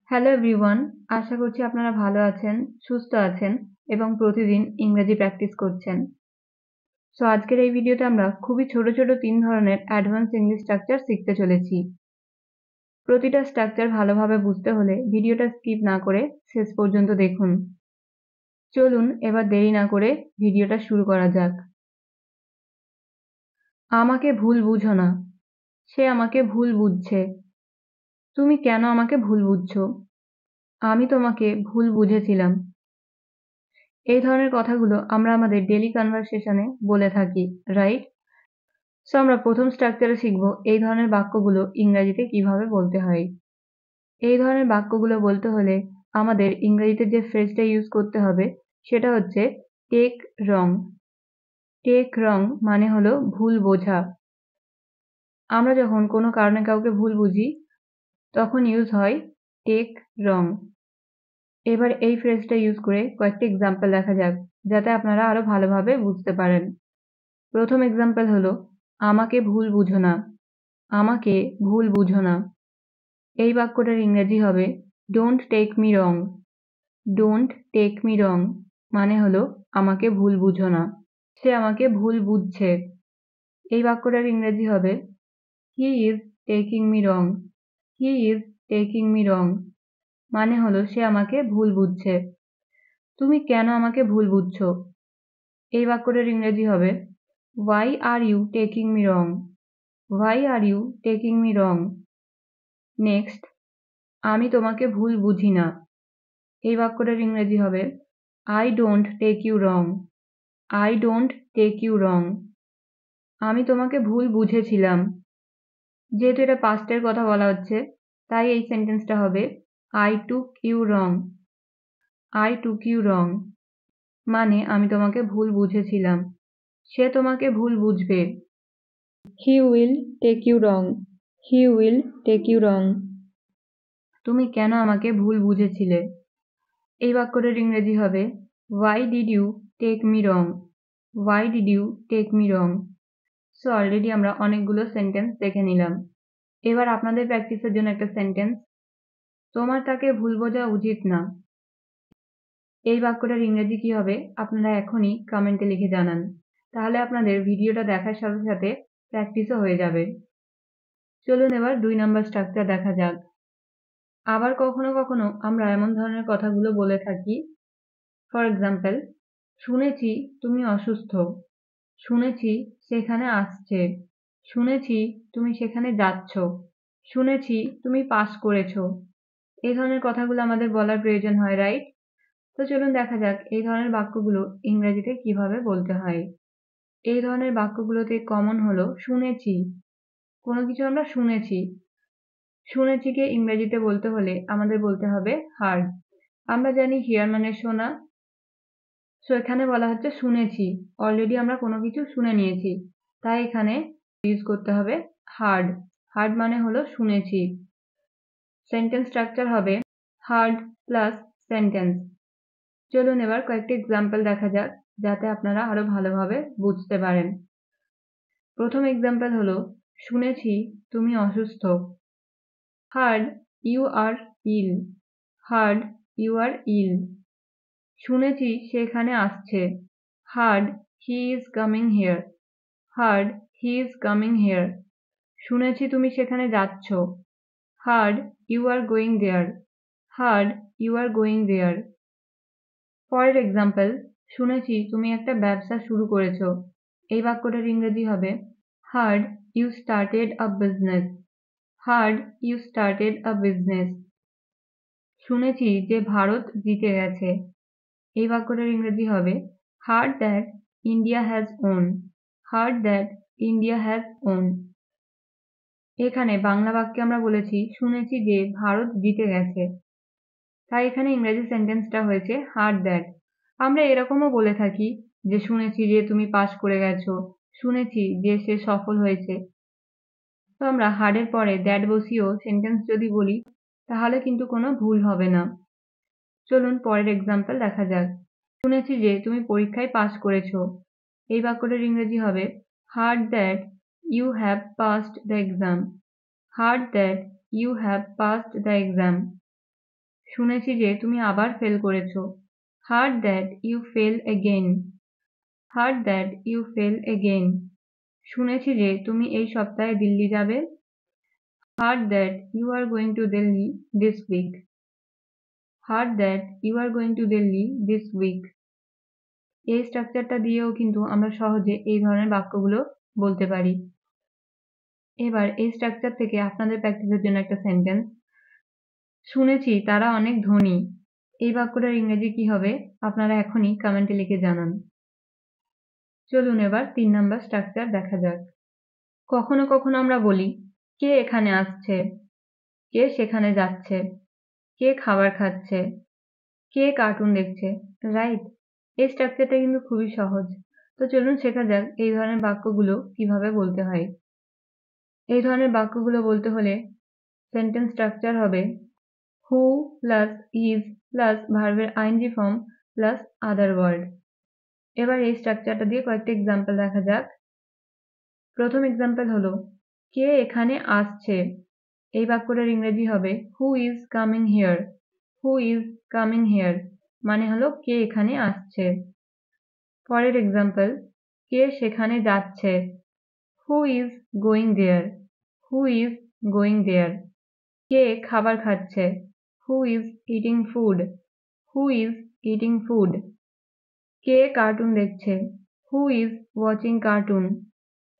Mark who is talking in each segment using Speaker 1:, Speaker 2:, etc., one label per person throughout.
Speaker 1: Hello everyone, আশা করছি আপনারা ভালো আছেন, সুস্থ আছেন এবং প্রতিদিন ইংরেজি প্র্যাকটিস করছেন। সো আজকের এই ভিডিওতে আমরা খুবই ছোট ছোট 3 ধরনের অ্যাডভান্স ইংলিশ স্ট্রাকচার শিখতে চলেছি। প্রতিটা স্ট্রাকচার ভালোভাবে বুঝতে হলে ভিডিওটা স্কিপ না করে শেষ পর্যন্ত দেখুন। চলুন এবার দেরি না করে ভিডিওটা শুরু করা যাক। আমাকে ভুল বুঝো না, সে আমাকে ভুল বুঝছে। তুমি কেন আমাকে ভুল বুঝছো? আমি তোমাকে ভুল বুঝেছিলাম। এই ধরনের কথাগুলো আমরা আমাদের ডেইলি কনভারসেশনে বলে থাকি, রাইট? সো আমরা প্রথম স্ট্রাকচারে শিখব এই ধরনের বাক্যগুলো ইংরেজিতে কিভাবে বলতে হয়। এই ধরনের বাক্যগুলো বলতে হলে আমাদের ইংরেজিতে যে ফ্রেজটা ইউজ করতে হবে সেটা হচ্ছে টেক রং। টেক রং মানে হলো ভুল বোঝা। আমরা যখন কোনো কারণে কাউকে ভুল বুঝি তখন ইউজ হয় টেক রং। এবার এই ফ্রেজটা ইউজ করে কয়েকটি এক্সাম্পল দেখা যাক, যাতে আপনারা আরো ভালোভাবে বুঝতে পারেন। প্রথম এক্সাম্পল হলো আমাকে ভুল বুঝো না। আমাকে ভুল বুঝো না। এই বাক্যটার ইংরেজি হবে don't take me wrong. Don't take me wrong মানে হলো আমাকে ভুল বুঝো না, সে আমাকে ভুল বুঝছে। এই বাক্যটার ইংরেজি হবে he is taking me wrong. He is taking me wrong মানে হলো সে আমাকে ভুল বুঝছে। তুমি কেন আমাকে ভুল বুঝছো? এই বাক্যটার ইংরেজি হবে why are you taking me wrong. Why are you taking me wrong. Next, আমি তোমাকে ভুল বুঝি না। এই বাক্যটার ইংরেজি হবে I don't take you wrong. I don't take you wrong. আমি তোমাকে ভুল বুঝেছিলাম। যেহেতু এটা পাস্টের কথা বলা হচ্ছে তাই এই সেন্টেন্সটা হবে I took you wrong. I took you wrong মানে আমি তোমাকে ভুল বুঝেছিলাম। সে তোমাকে ভুল বুঝবে। He will take you wrong. He will take you wrong. তুমি কেন আমাকে ভুল বুঝেছিলে? এই বাক্যটার ইংরেজি হবে why did you take me wrong. Why did you take me wrong. So already আমরা অনেকগুলো সেন্টেন্স দেখে নিলাম। এবার আপনাদের প্র্যাকটিসের জন্য একটা সেন্টেন্স, তোমার তাকে ভুল বোঝা উচিত না। এই বাক্যটার ইংরেজি কি হবে আপনারা এখনই কমেন্টে লিখে জানান, তাহলে আপনাদের ভিডিওটা দেখার সাথে সাথে প্র্যাকটিসও হয়ে যাবে। চলুন এবার 2 নম্বর স্ট্রাকচার দেখা যাক। আবার কখনো কখনো আমরা এমন ধরনের কথাগুলো বলে থাকি, ফর এক্সাম্পল, শুনেছি তুমি অসুস্থ। শুনেছি সেখানে আসছে। শুনেছি তুমি সেখানে যাচ্ছ। শুনেছি তুমি পাস করেছো। এই ধরনের কথাগুলো আমাদের বলার প্রয়োজন হয়, রাইট? তো চলুন দেখা যাক এই ধরনের বাক্যগুলো ইংরেজিতে কিভাবে বলতে হয়। এই ধরনের বাক্যগুলোতে কমন হলো শুনেছি। কোনো কিছু আমরা শুনেছি। শুনেছিকে ইংরেজিতে বলতে হলে আমাদের বলতে হবে হার্ড। আমরা জানি হিয়ার মানে শোনা। সো এখানে বলা হচ্ছে শুনেছি, অলরেডি আমরা কোনো কিছু শুনে নিয়েছি, তাই এখানে ইউজ করতে হবে হার্ড। হার্ড মানে হলো শুনেছি। সেন্টেন্স স্ট্রাকচার হবে হার্ড প্লাস সেন্টেন্স। চলুন এবার কয়েকটি এক্সাম্পল দেখা যাক, যাতে আপনারা আরো ভালোভাবে বুঝতে পারেন। প্রথম এক্সাম্পল হলো শুনেছি তুমি অসুস্থ। Heard you are ill. Heard you are ill. শুনেছি সে এখানে আসছে। Heard he is coming here. Heard he is coming here. শুনেছি তুমি সেখানে যাচ্ছ। Heard you are going there. Heard you are going there. পরের এক্সাম্পল, শুনেছি তুমি একটা ব্যবসা শুরু করেছো। এই বাক্যটার ইংরেজি হবে heard you started a business. Heard you started a business. শুনেছি যে ভারত জিতে গেছে। এই বাক্যটার ইংরেজি হবে heard that India has won. Heard that India has won. এখানে বাংলা বাক্যে আমরা বলেছি শুনেছি যে ভারত জিতে গেছে, তাই এখানে ইংরেজি সেন্টেন্সটা হয়েছে হার্ড দ্যাট। আমরা এরকমও বলে থাকি যে শুনেছি যে তুমি পাস করে গেছো, শুনেছি যে সে সফল হয়েছে। তো আমরা হার্ডের পরে দ্যাট বসিয়েও সেন্টেন্স যদি বলি তাহলে কিন্তু কোনো ভুল হবে না। চলুন পরের এক্সাম্পল দেখা যাক। শুনেছি যে তুমি পরীক্ষায় পাস করেছো। এই বাক্যটার ইংরেজি হবে heard that you have passed the exam. Heard that you have passed the exam. শুনেছি যে তুমি আবার ফেল করেছো। Heard that you fail again. Heard that you fail again. শুনেছি যে তুমি এই সপ্তাহে দিল্লি যাবে। Heard that you are going to Delhi this week. Heard that you are going to Delhi this week. এই স্ট্রাকচারটা দিয়েও কিন্তু আমরা সহজে এই ধরনের বাক্যগুলো বলতে পারি। এবার এই স্ট্রাকচার থেকে আপনাদের প্র্যাকটিসের জন্য একটা সেন্টেন্স। শুনেছি তারা অনেক ধনী। এই বাক্যটার ইংরেজি কি হবে আপনারা এখনই কমেন্টে লিখে জানান। চলুন এবার 3 নাম্বার স্ট্রাকচার দেখা যাক। কখনো কখনো আমরা বলি কে এখানে আসছে, কে সেখানে যাচ্ছে, কে খাবার খাচ্ছে, কে কার্টুন দেখছে, রাইট? এই স্ট্রাকচারটা কিন্তু খুবই সহজ। তো চলুন শেখা যাক এই ধরনের বাক্যগুলো কিভাবে বলতে হয়। এই ধরনের বাক্যগুলো বলতে হলে সেন্টেন্স স্ট্রাকচার হবে who প্লাস is প্লাস ভার্বের ING form plus other word. এবার এই স্ট্রাকচারটা দিয়ে কয়েকটা এক্সাম্পল দেখা যাক। প্রথম এক্সাম্পল হলো কে এখানে আসছে। এই বাক্যটার ইংরেজি হবে who is coming here। who is coming here মানে হলো কে এখানে আসছে। পরের এক্সাম্পল কে সেখানে যাচ্ছে। who is going there। who is going there কে খাবার খাচ্ছে। who is eating food। who is eating food K cartoon দেখছে। who is watching cartoon।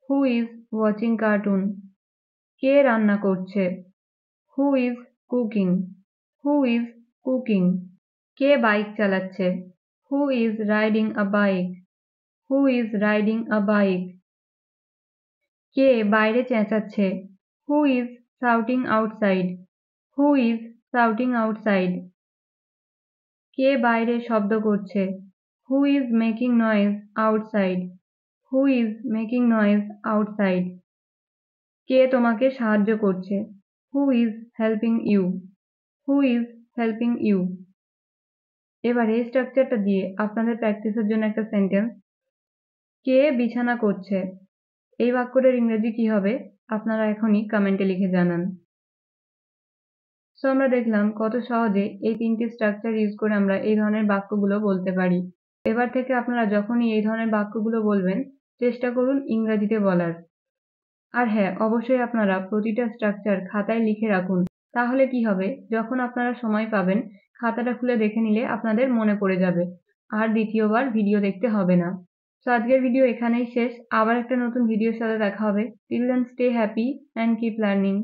Speaker 1: who is watching cartoon কে রান্না করছে। who is cooking। who is cooking K bike চালাচ্ছে। who is riding a bike। who is riding a bike কে বাইরে চেঁচাচ্ছে। who is shouting outside। who is shouting outside কে বাইরে শব্দ করছে। who is making noise outside। who is making noise outside কে তোমাকে সাহায্য করছে। who is helping you। who is helping you এবার এই স্ট্রাকচারটা দিয়ে আপনাদের প্র্যাকটিসের জন্য একটা সেন্টেন্স। কে বিছানা করছে। এই বাক্যটার ইংরেজি কি হবে আপনারা এখনই কমেন্টে লিখে জানান। সো আমরা দেখলাম কত সহজে এই 3টি স্ট্রাকচার ইউজ করে আমরা এই ধরনের বাক্যগুলো বলতে পারি। এবার থেকে আপনারা যখনই এই ধরনের বাক্যগুলো বলবেন চেষ্টা করুন ইংরেজিতে বলার। আর হ্যাঁ, অবশ্যই আপনারা প্রতিটা স্ট্রাকচার খাতায় লিখে রাখুন। তাহলে কি হবে যখন আপনারা সময় পাবেন খাতাটা খুলে দেখে নিলে আপনাদের মনে পড়ে যাবে আর দ্বিতীয়বার ভিডিও দেখতে হবে না। তো আজকের ভিডিও এখানেই শেষ। আবার একটা নতুন ভিডিওর সাথে দেখা হবে। Till then stay happy and keep learning.